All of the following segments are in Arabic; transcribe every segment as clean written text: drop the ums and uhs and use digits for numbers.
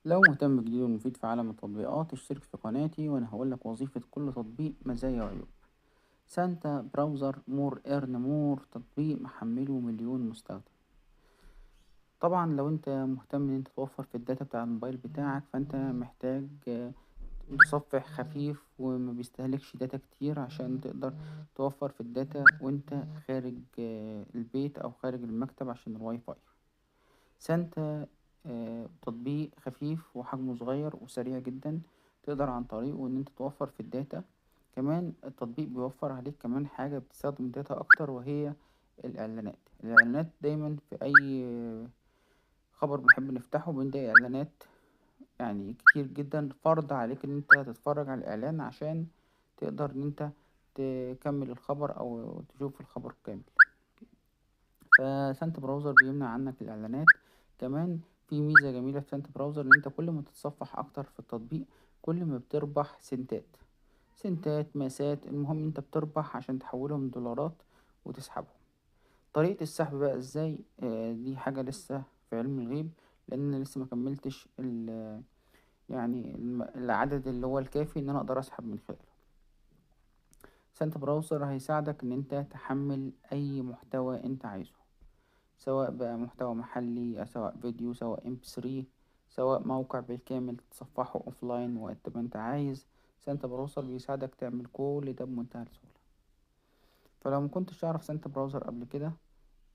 لو مهتم بجديد ومفيد في عالم التطبيقات اشترك في قناتي وأنا هقولك وظيفة كل تطبيق مزايا وعيوب. سانتا براوزر مور ايرن مور تطبيق محمله مليون مستخدم. طبعا لو انت مهتم ان انت توفر في الداتا بتاع الموبايل بتاعك فانت محتاج متصفح خفيف وما بيستهلكش داتا كتير عشان تقدر توفر في الداتا وانت خارج البيت او خارج المكتب عشان الواي فاي. سانتا تطبيق خفيف وحجمه صغير وسريع جدا، تقدر عن طريقه ان انت توفر في الداتا. كمان التطبيق بيوفر عليك كمان حاجة بتستخدم داتا اكتر، وهي الاعلانات دايما في اي خبر بنحب نفتحه بنلاقي اعلانات، يعني كتير جدا فرض عليك ان انت تتفرج على الاعلان عشان تقدر ان انت تكمل الخبر او تشوف الخبر كامل. فسانت براوزر بيمنع عنك الإعلانات. كمان في ميزة جميلة في سانت براوزر إن أنت كل ما تتصفح أكتر في التطبيق كل ما بتربح سنتات ماسات، المهم أنت بتربح عشان تحولهم دولارات وتسحبهم. طريقة السحب بقى إزاي؟ دي حاجة لسه في علم الغيب، لأن أنا لسه ما كملتش العدد اللي هو الكافي إن أنا أقدر أسحب من خلاله. سانت براوزر هيساعدك إن أنت تحمل أي محتوى أنت عايزه، سواء بقى محتوى محلي، سواء فيديو، سواء MP3، سواء موقع بالكامل تصفحه اوفلاين وقت ما انت عايز. سانتا براوزر بيساعدك تعمل كل ده بمنتهى السهولة. فلو مكنتش تعرف سانتا براوزر قبل كده،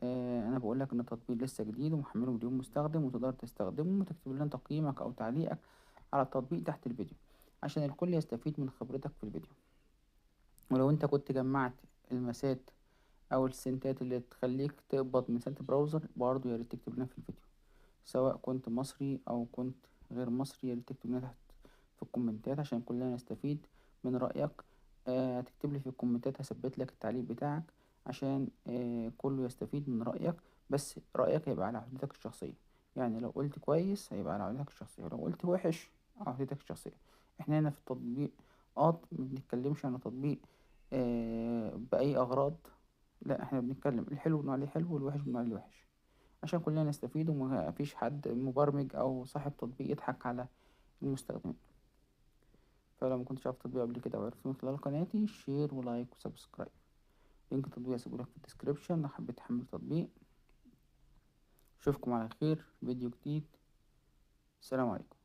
انا بقولك ان التطبيق لسه جديد ومحمله مليون مستخدم وتقدر تستخدمه وتكتب لنا تقييمك او تعليقك على التطبيق تحت الفيديو عشان الكل يستفيد من خبرتك في الفيديو. ولو انت كنت جمعت المسات او السنتات اللي تخليك تقبض من سانتا براوزر برضه، يا ريت تكتب لنا في الفيديو، سواء كنت مصري او كنت غير مصري. يا ريت تكتب لنا تحت في الكومنتات عشان كلنا نستفيد من رأيك. هتكتب لي في الكومنتات هثبت لك التعليق بتاعك عشان كله يستفيد من رأيك. بس رأيك هيبقى على عقدتك الشخصية، يعني لو قلت كويس هيبقى على عقدتك الشخصية، ولو قلت وحش على عقدتك الشخصية. احنا هنا في التطبيقات ما بنتكلمش عن تطبيق بأي أغراض، لا احنا بنتكلم الحلو بنقول عليه حلو والوحش بنقول عليه وحش عشان كلنا نستفيد وما فيش حد مبرمج او صاحب تطبيق يضحك على المستخدمين. فلو ما كنتش عارف تطبيق قبل كده وعرفت من خلال قناتي، شير ولايك وسبسكرايب. لينك التطبيق هسيبهولك في الديسكريبشن لو حبيت تحمل تطبيق. اشوفكم على خير في فيديو جديد. السلام عليكم.